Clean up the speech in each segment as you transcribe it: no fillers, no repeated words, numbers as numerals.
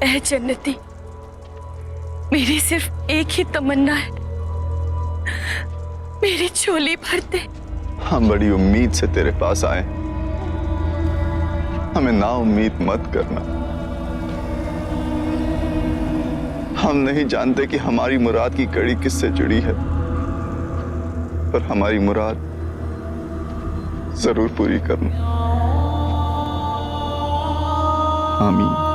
ऐ जन्नती, मेरी सिर्फ एक ही तमन्ना है, मेरी झोली भर दे। हम बड़ी उम्मीद से तेरे पास आए, हमें ना उम्मीद मत करना। हम नहीं जानते कि हमारी मुराद की कड़ी किससे जुड़ी है, पर हमारी मुराद जरूर पूरी करना। आमीन।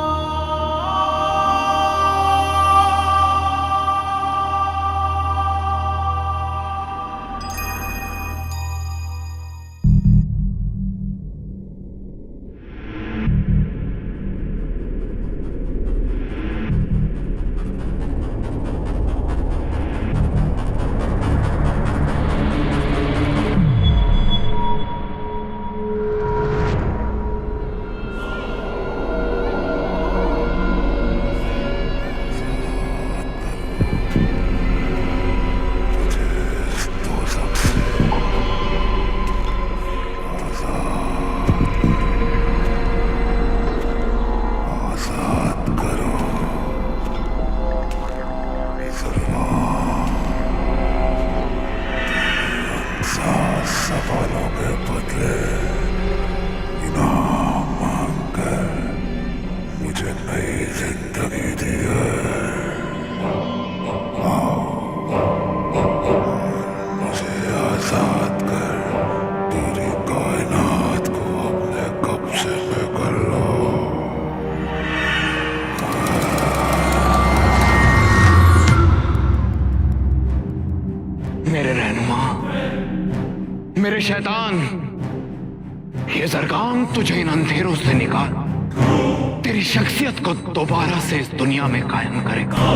सवालों के बदले इनाम मांगकर मुझे नई जिंदगी दी है। मुझे आजाद कर पूरी कायनात को अपने कब्जे में कर लो। मेरे रहनुमा, मेरे शैतान, ये ज़रगाम तुझे इन अंधेरों से निकाल तेरी शख्सियत को दोबारा से इस दुनिया में कायम करेगा।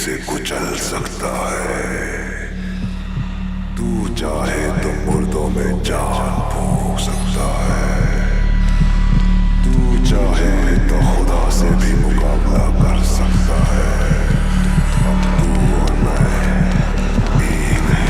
से कुचल सकता है। तू चाहे तो मुर्दों में जान फूंक सकता है। तू चाहे तो खुदा से भी मुकाबला कर सकता है। अब तू और मैं एक हैं।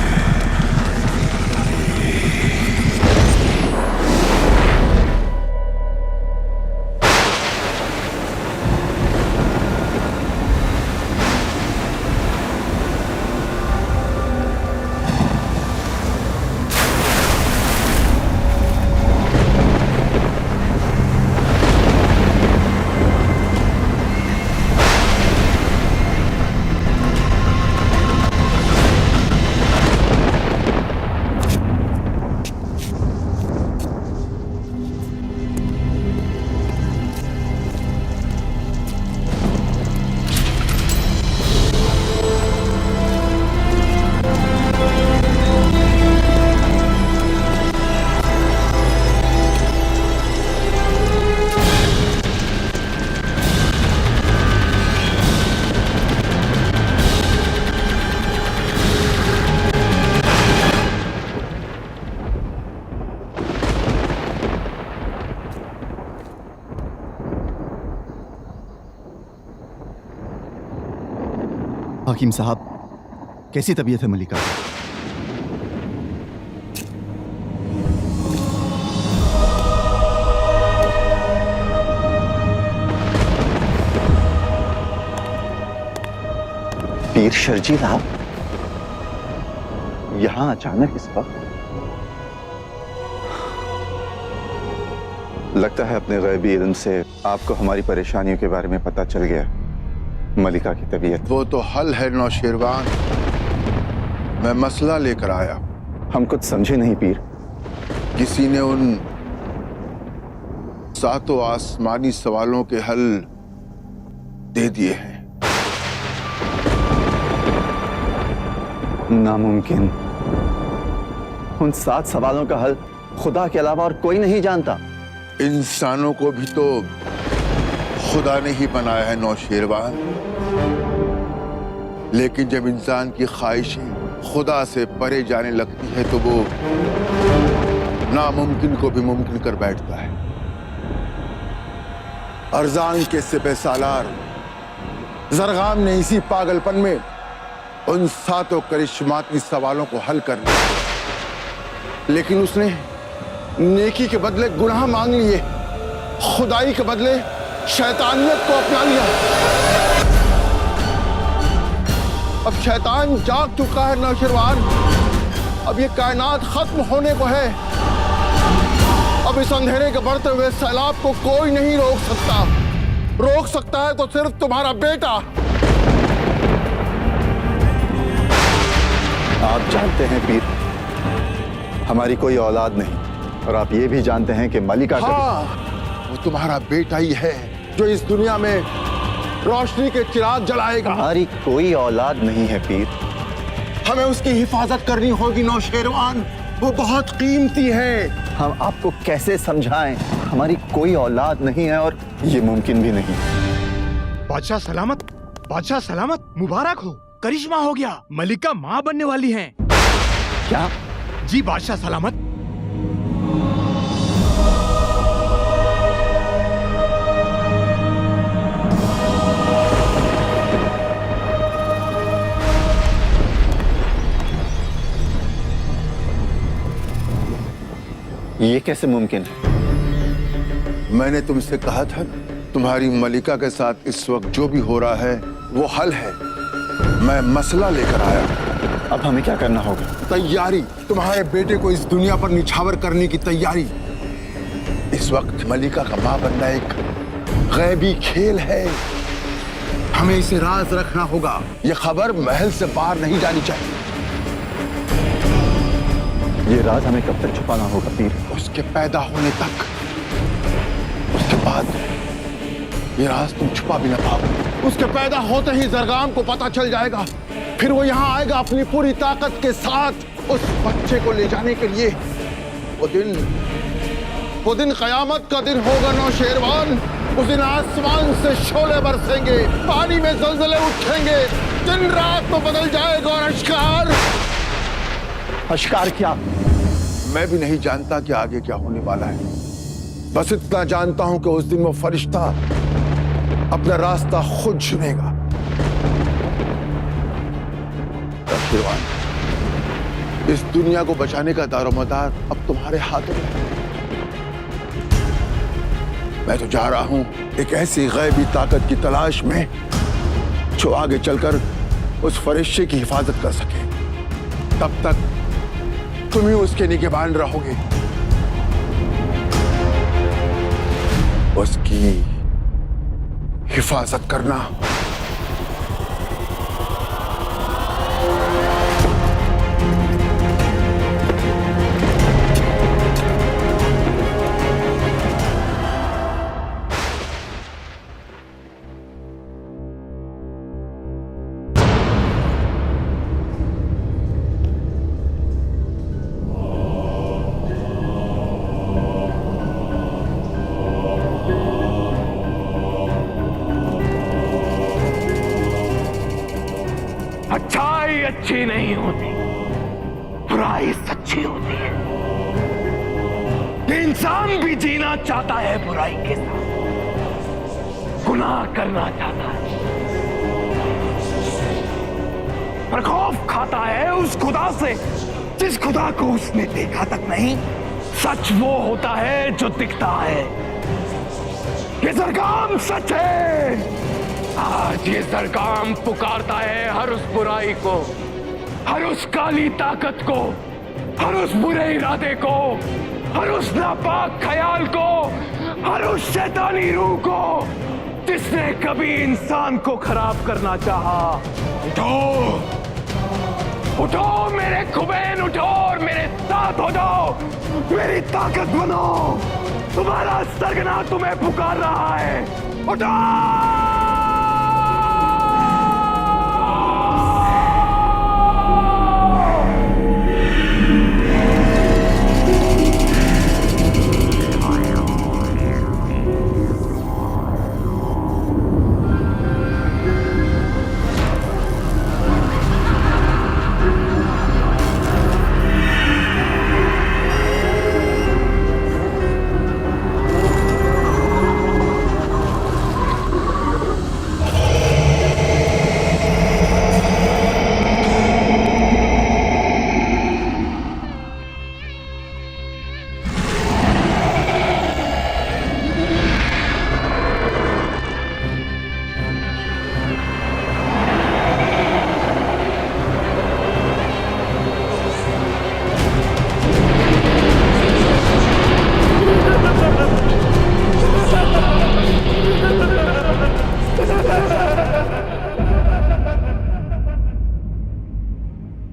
हकीम साहब, कैसी तबीयत है मलिका? पीर शर्जील, आप यहाँ अचानक इस वक्त? लगता है अपने गैबी इल्म से आपको हमारी परेशानियों के बारे में पता चल गया। मलिका की तबीयत वो तो हल है नौशेरवान। मैं मसला लेकर आया। हम कुछ समझे नहीं पीर। किसी ने उन 7 आसमानी सवालों के हल दे दिए हैं। नामुमकिन। उन 7 सवालों का हल खुदा के अलावा और कोई नहीं जानता। इंसानों को भी तो खुदा ने ही बनाया है नौशेरवान। लेकिन जब इंसान की ख्वाहिशें खुदा से परे जाने लगती है तो वो नामुमकिन को भी मुमकिन कर बैठता है। अरजान के सिपह सालार जरगाम ने इसी पागलपन में उन 7 करिश्माती सवालों को हल कर लिया, लेकिन उसने नेकी के बदले गुनाह मांग लिए, खुदाई के बदले शैतानियत को अपना लिया। अब शैतान जाग चुका है नौशेरवान। अब ये कायनात खत्म होने को है। अब इस अंधेरे के बढ़ते हुए सैलाब को कोई नहीं रोक सकता। रोक सकता है तो सिर्फ तुम्हारा बेटा। आप जानते हैं पीर, हमारी कोई औलाद नहीं, और आप ये भी जानते हैं कि मलिका हाँ, वो तुम्हारा बेटा ही है जो इस दुनिया में रोशनी के चिराग जलाएगा। हमारी कोई औलाद नहीं है पीर। हमें उसकी हिफाजत करनी होगी नौशेरवान। वो बहुत कीमती है। हम आपको कैसे समझाएं? हमारी कोई औलाद नहीं है और ये मुमकिन भी नहीं। बादशाह सलामत, बादशाह सलामत, मुबारक हो। करिश्मा हो गया, मलिका माँ बनने वाली हैं। क्या? जी बादशाह सलामत। ये कैसे मुमकिन है? मैंने तुमसे कहा था तुम्हारी मलिका के साथ इस वक्त जो भी हो रहा है वो हल है। मैं मसला लेकर आया। अब हमें क्या करना होगा? तैयारी। तुम्हारे बेटे को इस दुनिया पर निछावर करने की तैयारी। इस वक्त मलिका का मां बनना एक गैबी खेल है। हमें इसे राज रखना होगा। यह खबर महल से बाहर नहीं जानी चाहिए। ये राज हमें कब तक छुपाना होगा पीर? उसके पैदा होने तक। उसके बाद ये राज तुम छुपा भी ना पाओ। उसके पैदा होते ही जरगाम को पता चल जाएगा। फिर वो यहाँ आएगा अपनी पूरी ताकत के साथ उस बच्चे को ले जाने के लिए। वो दिन कयामत का दिन होगा नौशेरवान। उस दिन आसमान से शोले बरसेंगे, पानी में ज़लज़ले उठेंगे, दिन रात में बदल जाएगा और अश्कार। अश्कार क्या? मैं भी नहीं जानता कि आगे क्या होने वाला है। बस इतना जानता हूं कि उस दिन वो फरिश्ता अपना रास्ता खुद चुनेगा। नौशेरवान, इस दुनिया को बचाने का दारोमदार अब तुम्हारे हाथों में है। मैं तो जा रहा हूं एक ऐसी गैबी ताकत की तलाश में जो आगे चलकर उस फरिश्ते की हिफाजत कर सके। तब तक तुम ही उसके निगहबान रहोगे। उसकी हिफाजत करना। अच्छाई अच्छी नहीं होती, बुराई सच्ची होती है। ये इंसान भी जीना चाहता है बुराई के साथ, गुनाह करना चाहता है, पर खौफ खाता है उस खुदा से जिस खुदा को उसने देखा तक नहीं। सच वो होता है जो दिखता है। ये जरगाम सच है। आज ये सरगाम पुकारता है हर उस बुराई को, हर उस काली ताकत को, हर उस बुरे इरादे को, हर उस नापाक ख्याल को हर उस शैतानी रूह को जिसने कभी इंसान को खराब करना चाहा। उठो, उठो मेरे खुबैन, उठो और मेरे साथ हो जाओ, मेरी ताकत बनो। तुम्हारा सरगना तुम्हें पुकार रहा है, उठो।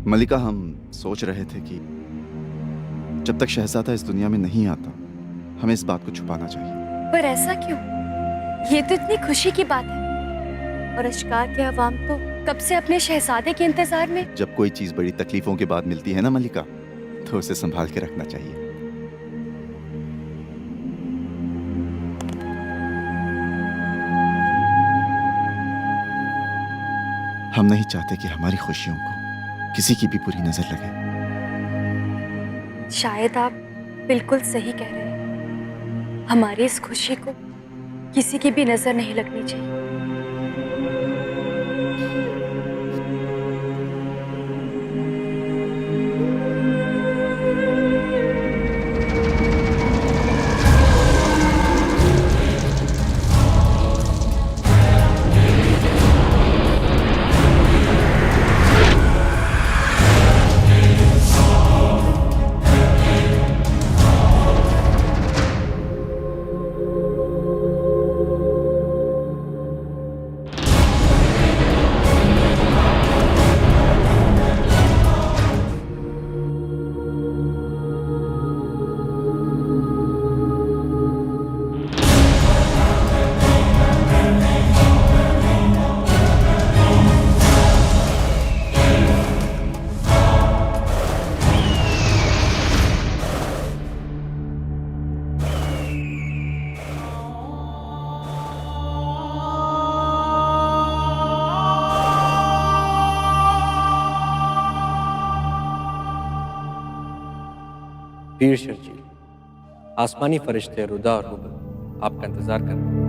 मलिका, हम सोच रहे थे कि जब तक शहजादा इस दुनिया में नहीं आता हमें इस बात को छुपाना चाहिए। पर ऐसा क्यों? ये तो इतनी खुशी की बात है और अशकार के अवाम तो कब से अपने शहजादे के इंतजार में। जब कोई चीज बड़ी तकलीफों के बाद मिलती है ना मलिका, तो उसे संभाल के रखना चाहिए। हम नहीं चाहते कि हमारी खुशियों को किसी की भी बुरी नजर लगे। शायद आप बिल्कुल सही कह रहे हैं। हमारी इस खुशी को किसी की भी नजर नहीं लगनी चाहिए। पीर शर्जील, आसमानी फरिश्ते रुदा और हुबल आपका इंतजार कर रहे हैं।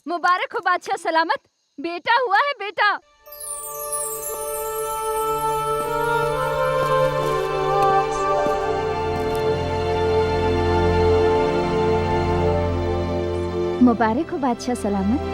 मुबारक हो बादशाह सलामत, बेटा हुआ है बेटा। मुबारक हो बादशाह सलामत।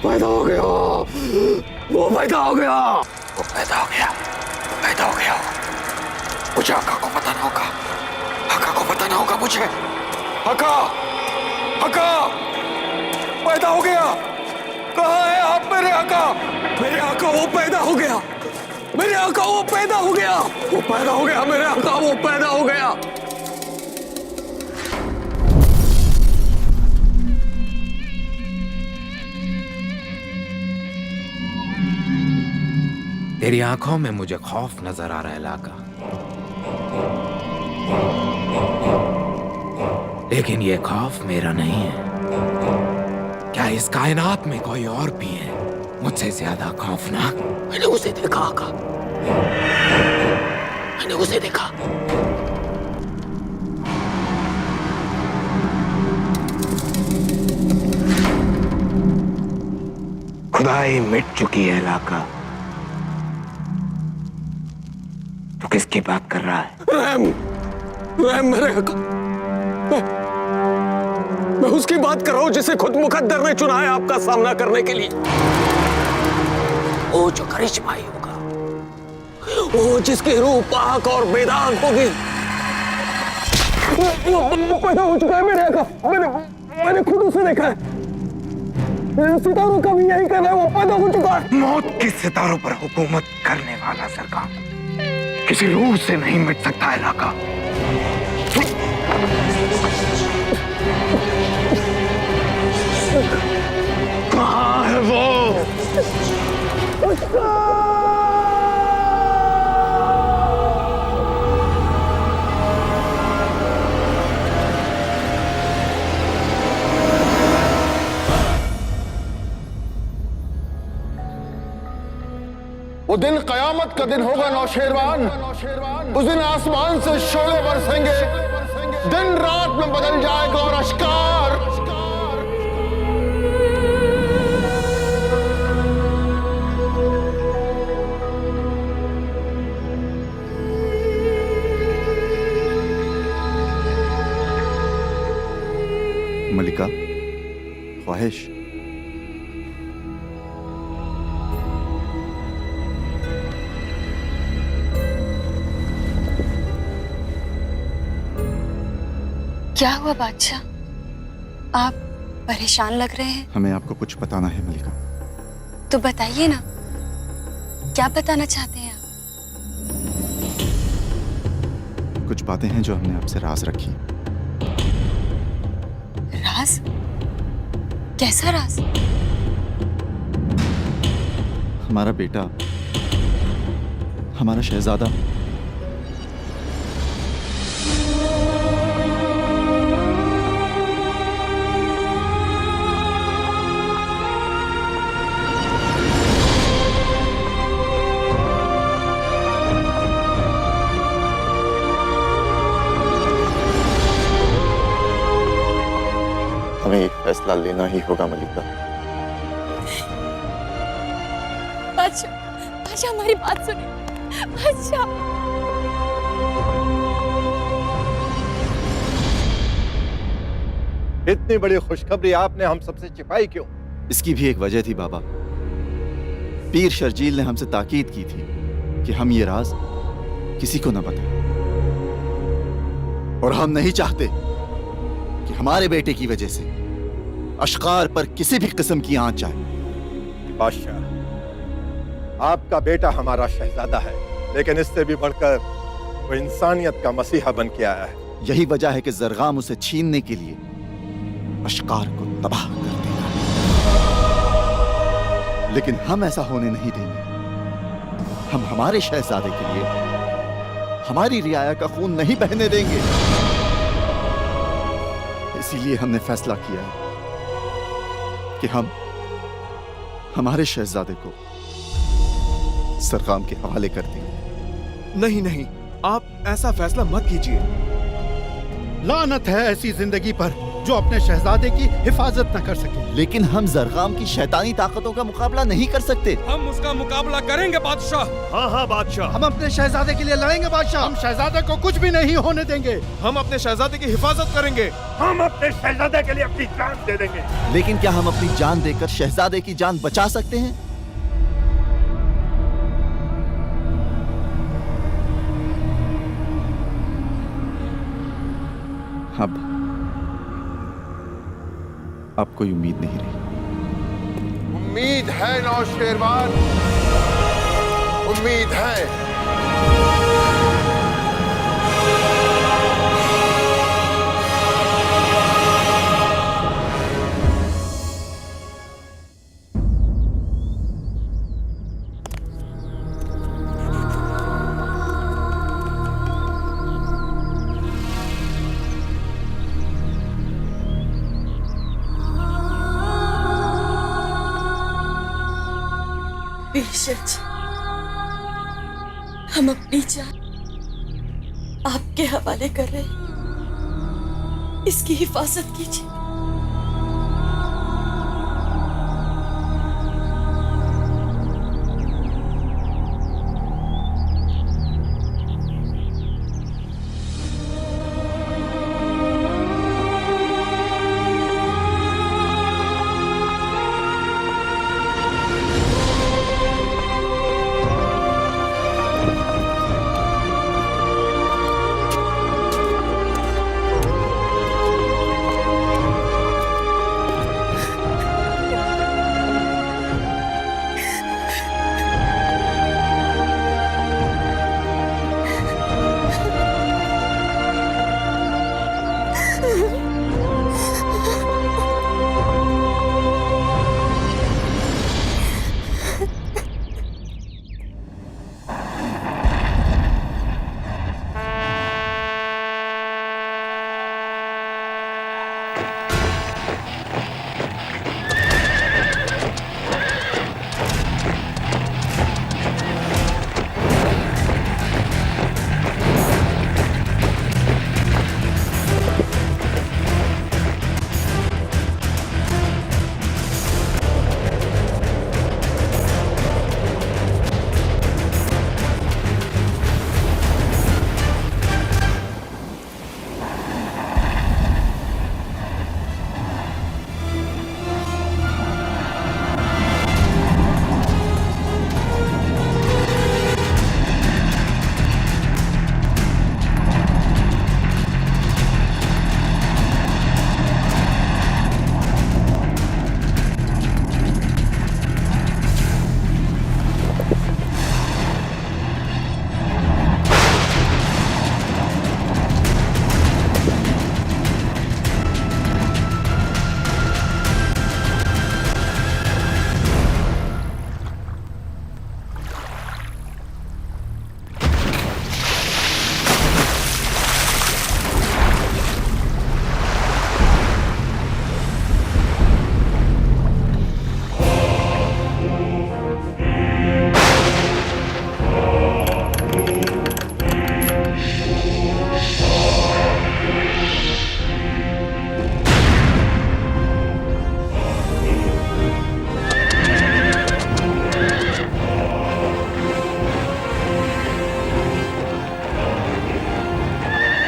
पैदा हो गया, वो पैदा हो गया, वो पैदा हो गया, पैदा हो गया। मुझे आका को पता ना होगा, आका को पता ना होगा मुझे। आका, आका, पैदा हो गया। कहाँ है आप मेरे आका? मेरे आका वो पैदा हो गया, मेरे आका वो पैदा हो गया, वो पैदा हो गया, मेरे आका वो पैदा हो गया। तेरी आंखों में मुझे खौफ नजर आ रहा है लाका, लेकिन ये खौफ मेरा नहीं है। क्या इस कायनात में कोई और भी है मुझसे ज्यादा खौफनाक? मैंने उसे देखा आका, मैंने उसे देखा। खुदाई मिट चुकी है लाका। तो किसकी बात कर रहा है? रहम, रहम मेरे आका। मैं उसकी बात कर रहा हूं जिसे खुद मुकद्दर ने चुना है आपका सामना करने के लिए। वो जो करिश्माई होगा, वो जिसकी रूह पाक और बेदाग होगी। वो पैदा हो चुका है मेरे आका, मैंने खुद उसे देखा है। सितारों का भी यही कहना है, वो पैदा हो चुका है। मौत के सितारों पर हुकूमत करने वाला सरकार किसी रूह से नहीं मिट सकता इलाका। कहाँ है वो? वो दिन कयामत का दिन होगा नौशेरवान। उस दिन आसमान से शोले बरसेंगे, दिन रात में बदल जाएगा और अश्कार। मलिका, ख्वाहिश। क्या हुआ बादशाह? आप परेशान लग रहे हैं। हमें आपको कुछ बताना है मलिका। तो बताइए ना, क्या बताना चाहते हैं आप? कुछ बातें हैं जो हमने आपसे राज रखी। राज? कैसा राज? हमारा बेटा, हमारा शहजादा हमें एक फैसला लेना ही होगा मलिका। बादशाह, बादशाह हमारी बात सुनिए। बादशाह, इतनी बड़ी खुशखबरी आपने हम सबसे छिपाई क्यों? इसकी भी एक वजह थी बाबा। पीर शर्जील ने हमसे ताकीद की थी कि हम ये राज किसी को न बताएं, और हम नहीं चाहते कि हमारे बेटे की वजह से अश्कार पर किसी भी किस्म की आंच आए। बादशाह, आपका बेटा हमारा शहजादा है, लेकिन इससे भी बढ़कर वो इंसानियत का मसीहा बन के आया है। यही वजह है कि जरगाम उसे छीनने के लिए अश्कार को तबाह कर देगा, लेकिन हम ऐसा होने नहीं देंगे। हम हमारे शहजादे के लिए हमारी रियाया का खून नहीं बहने देंगे। इसीलिए हमने फैसला किया है कि हम हमारे शहजादे को सरगाम के हवाले कर देंगे। नहीं नहीं, आप ऐसा फैसला मत कीजिए। लानत है ऐसी जिंदगी पर जो अपने शहजादे की हिफाजत न कर सके। लेकिन हम जरगाम की शैतानी ताकतों का मुकाबला नहीं कर सकते। हम उसका मुकाबला करेंगे बादशाह। हाँ हाँ बादशाह, हम अपने शहजादे के लिए लड़ेंगे बादशाह। हम शहजादे को कुछ भी नहीं होने देंगे। हम अपने शहजादे की हिफाजत करेंगे। हम अपने शहजादे के लिए अपनी जान दे देंगे। लेकिन क्या हम अपनी जान देकर शहजादे की जान बचा सकते हैं? अब कोई उम्मीद नहीं रही। उम्मीद है नौशेरवान, उम्मीद है। बेशक हम अपनी जान आपके हवाले कर रहे हैं। इसकी हिफाजत कीजिए।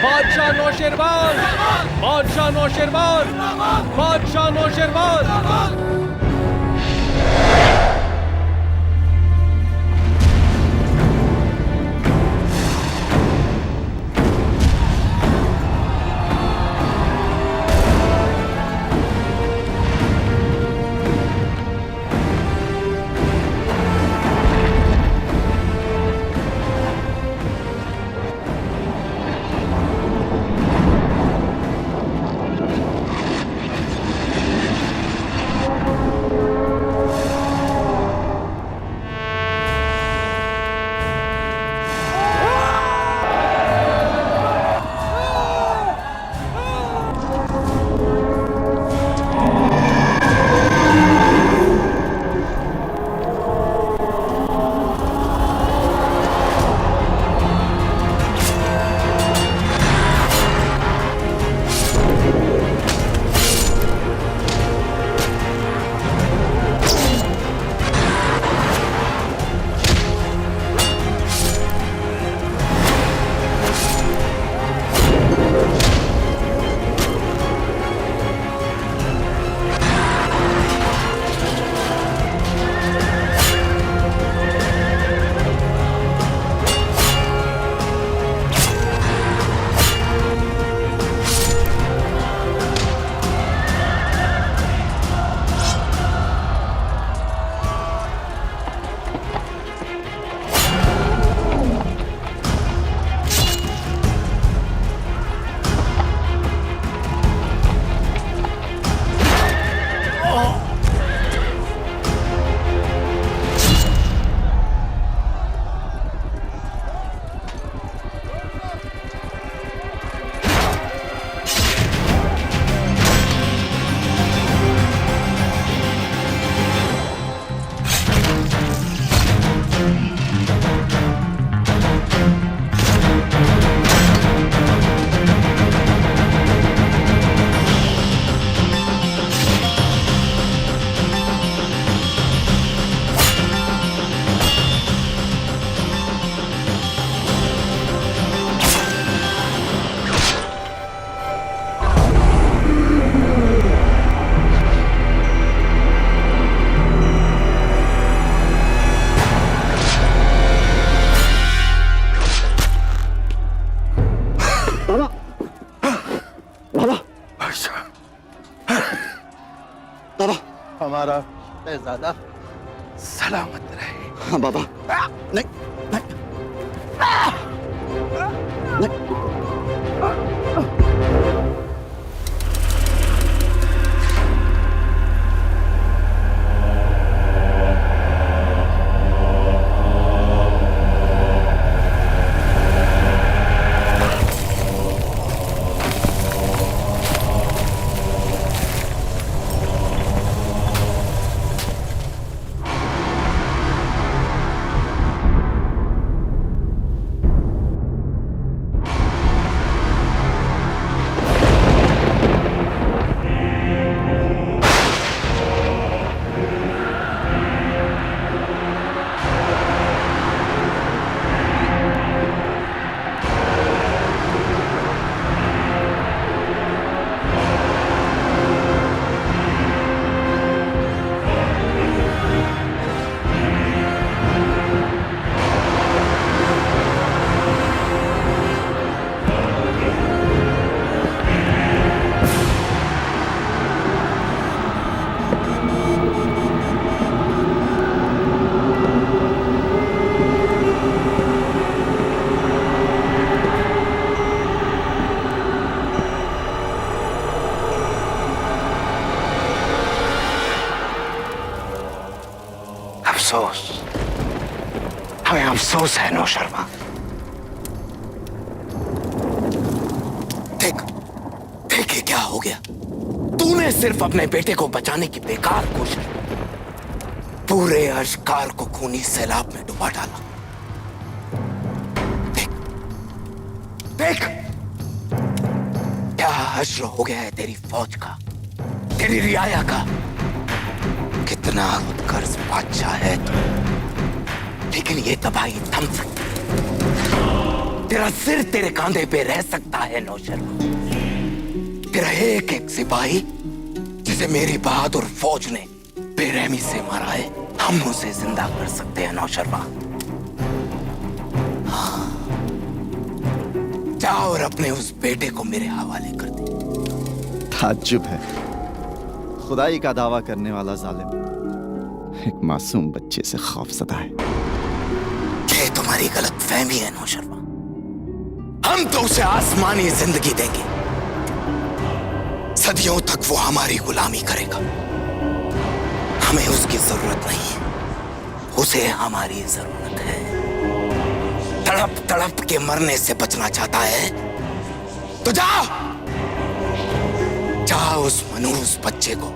बादशाह नौशेरवान, बादशाह नौशेरवान, बादशाह नौशेरवान। हमारा शहजादा सलामत रहे। हाँ बाबा। नहीं नहीं अफसोस, हमें अफसोस है नौशर्मा। देख देख ये क्या हो गया। तूने सिर्फ अपने बेटे को बचाने की बेकार कोशिश पूरे अश्कार को खूनी सैलाब में डुबा डाला। देख देख क्या हश्र हो गया है तेरी फौज का, तेरी रियाया का। कितना उत्कर्ष बादशाह है तू, लेकिन ये तबाही थम सकती है। तेरा सिर तेरे कांधे पे रह सकता है नौशर्मा। तेरा एक एक सिपाही जिसे मेरी बहादुर फौज ने बेरहमी से मारा है, हम उसे जिंदा कर सकते हैं नौशर्मा। हाँ, जा और अपने उस बेटे को मेरे हवाले कर दे। ताज्जुब है, खुदाई का दावा करने वाला जालिम एक मासूम बच्चे से खौफजदा है। ये तुम्हारी गलत फहमी है नौशर्मा। हम तो उसे आसमानी जिंदगी देंगे, सदियों तक वो हमारी गुलामी करेगा। हमें उसकी जरूरत नहीं है, उसे हमारी जरूरत है। तड़प तड़प के मरने से बचना चाहता है तो जाओ, जाओ उस मनहूस बच्चे को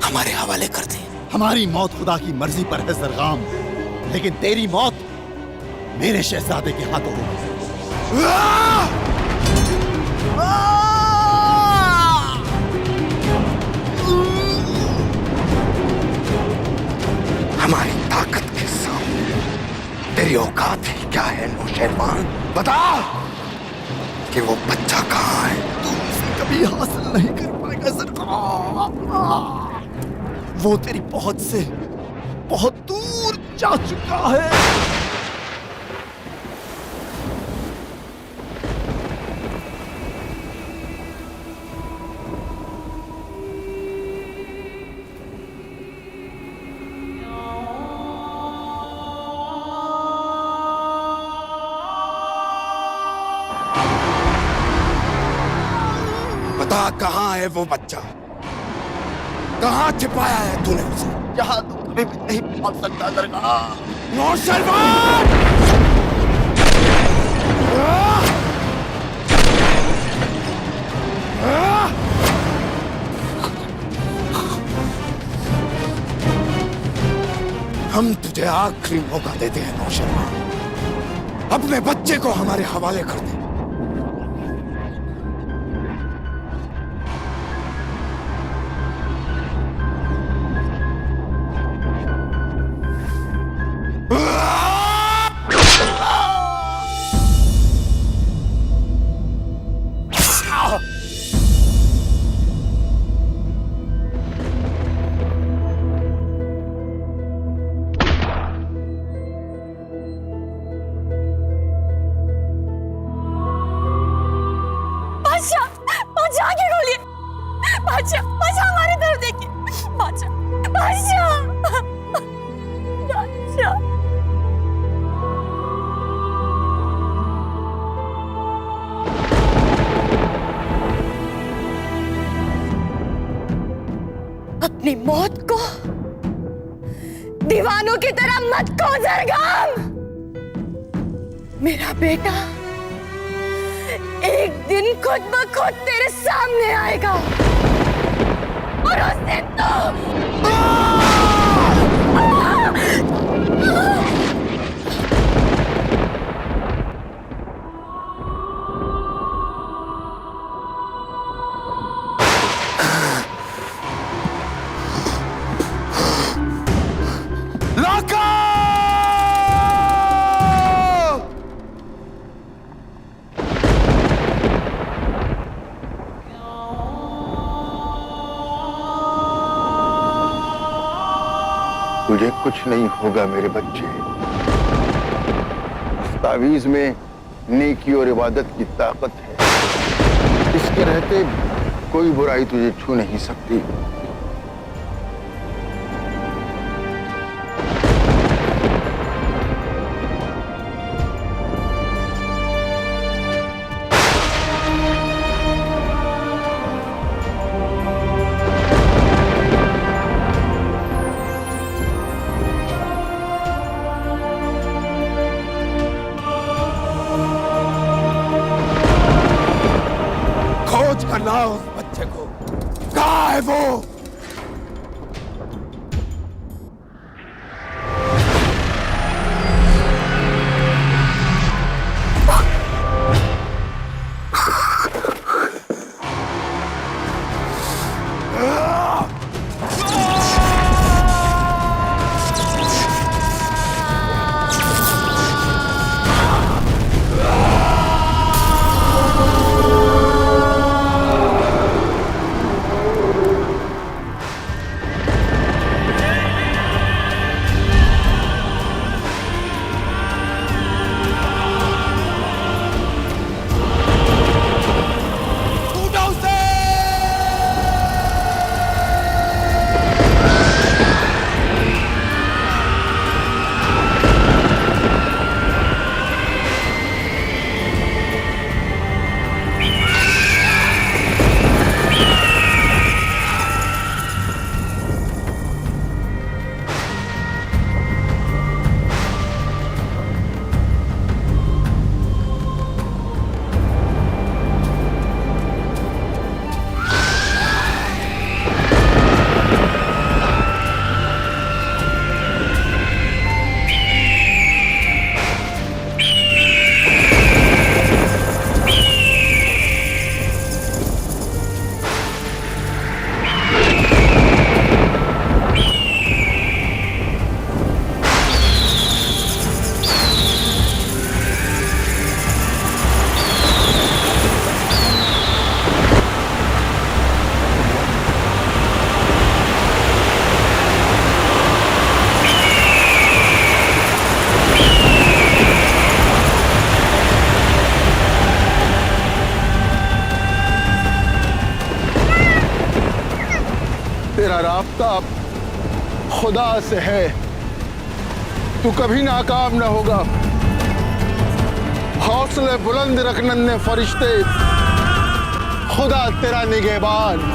हमारे हवाले कर दे। हमारी मौत खुदा की मर्जी पर है जरगाम, लेकिन तेरी मौत मेरे शहजादे के हाथों होगी। हमारी ताकत के सामने तेरी औकात ही क्या है नौशेरवान? बता कि वो बच्चा कहाँ है। तुम उसे कभी हासिल नहीं कर पाएगा जरगाम। वो तेरी पहुंच से बहुत दूर जा चुका है। बता कहाँ है वो बच्चा, कहाँ छिपाया है तूने उसे? यहाँ तुम कभी भी नहीं पहुंच सकता दरगाह। नौशेरवान! हम तुझे आखिरी मौका देते हैं नौशेरवान। अपने बच्चे को हमारे हवाले कर दे। बादशाह, बादशाह आगे खोलिए। बादशाह, बादशाह हमारी तरफ देखिए। बादशाह, बादशाह, बादशाह। अपनी मौत को दीवानों की तरह मत खो जरगाम। मेरा बेटा एक दिन खुद ब खुद तेरे सामने आएगा और उस दिन तो तुझे कुछ नहीं होगा मेरे बच्चे। इस तावीज में नेकी और इबादत की ताकत है। इसके रहते कोई बुराई तुझे छू नहीं सकती। खोज करना उस बच्चे को। कहाँ है वो? तेरा राब्ता खुदा से है। तू कभी नाकाम न होगा। हौसले बुलंद रख नन्हे फरिश्ते, खुदा तेरा निगहबान।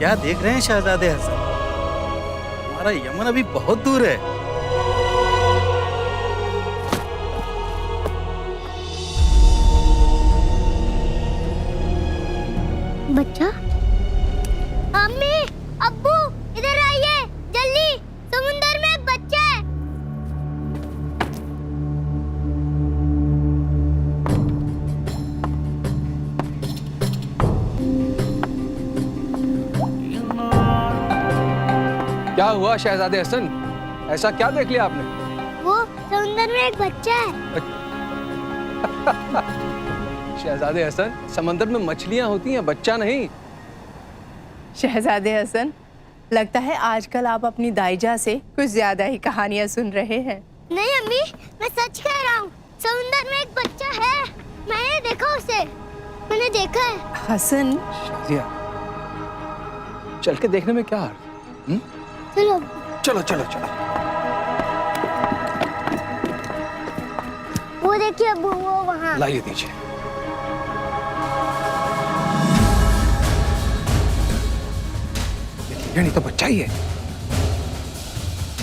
क्या देख रहे हैं शहजादे हसन? हमारा यमन अभी बहुत दूर है। बच्चा, अम्मी, अब्बू, इधर आइए जल्दी, समुंदर में एक बच्चा है। क्या हुआ शहजादे हसन? ऐसा क्या देख लिया आपने? वो समुंदर में एक बच्चा है। शहजादे हसन, समंदर में मछलियां होती हैं, बच्चा नहीं। शहजादे हसन, लगता है आजकल आप अपनी दाईजा से कुछ ज्यादा ही कहानियां सुन रहे हैं। नहीं अम्मी, मैं सच कह रहा हूँ, समुंदर में एक बच्चा है। मैंने देखा उसे, मैंने देखा है। हसन, चल के देखने में क्या अर्थ? चलो चलो चलो चलो। वो देखिए अब्बू, वो वहाँ। लाइए दीजिए। ये नहीं तो बच्चा ही है।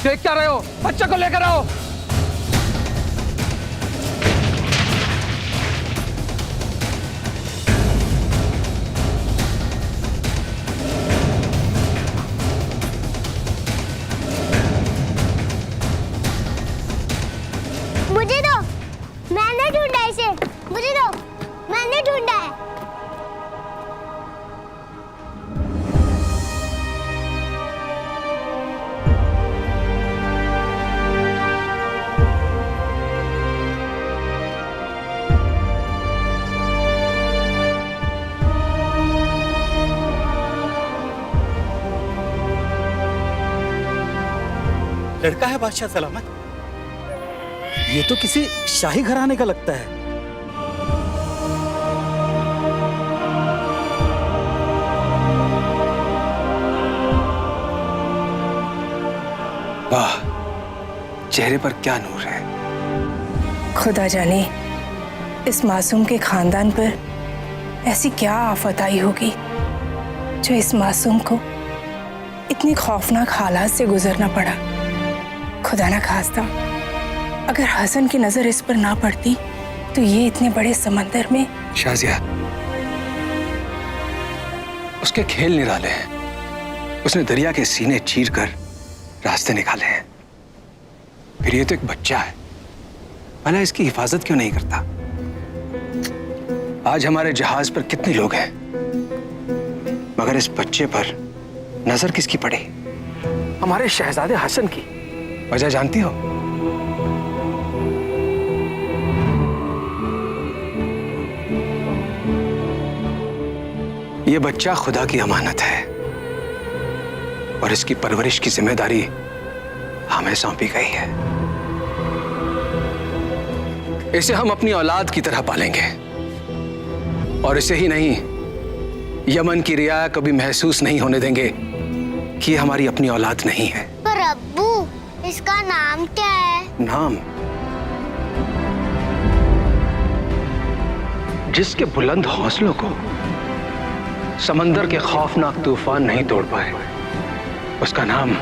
देख क्या रहे हो? बच्चे को लेकर आओ। मुझे दो, मैंने ढूंढा इसे। मुझे दो, मैंने ढूंढा है। लड़का है बादशाह सलामत। ये तो किसी शाही घराने का लगता है। वाह, चेहरे पर क्या नूर है। खुदा जाने इस मासूम के खानदान पर ऐसी क्या आफत आई होगी जो इस मासूम को इतनी खौफनाक हालात से गुजरना पड़ा। खुदा ना खास्ता अगर हसन की नजर इस पर ना पड़ती तो ये इतने बड़े समंदर में। शाजिया, उसके खेल निराले हैं। उसने दरिया के सीने चीर कर रास्ते निकाले हैं। फिर ये तो एक बच्चा है, भला इसकी हिफाजत क्यों नहीं करता? आज हमारे जहाज पर कितने लोग हैं, मगर इस बच्चे पर नजर किसकी पड़ी? हमारे शहजादे हसन की। वजह जानती हो? ये बच्चा खुदा की अमानत है और इसकी परवरिश की जिम्मेदारी हमें सौंपी गई है। इसे हम अपनी औलाद की तरह पालेंगे और इसे ही नहीं, यमन की रियाया कभी महसूस नहीं होने देंगे कि ये हमारी अपनी औलाद नहीं है। पर अब्बू, इसका नाम क्या है? नाम? जिसके बुलंद हौसलों को समंदर के खौफनाक तूफान नहीं तोड़ पाए, उसका नाम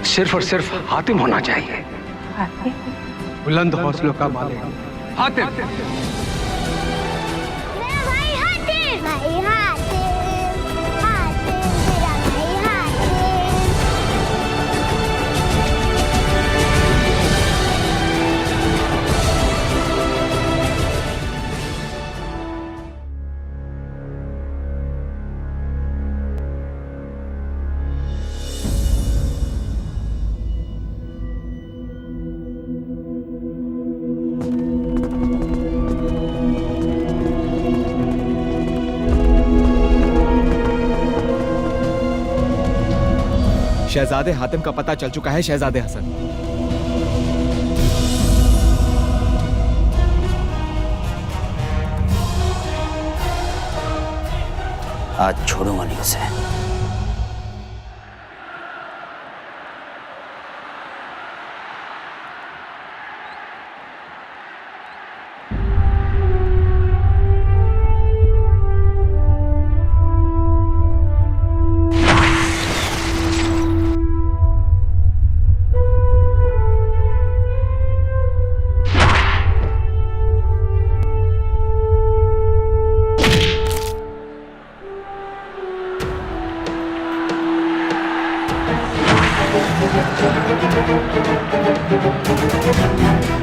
सिर्फ और सिर्फ हातिम होना चाहिए। बुलंद हौसलों का मालिक हातिम। मेरा भाई हातिम, भाई हातिम, हातिम, मेरा भाई हातिम। शहजादे हातिम का पता चल चुका है शहजादे हसन। आज छोड़ूंगा नहीं उसे। है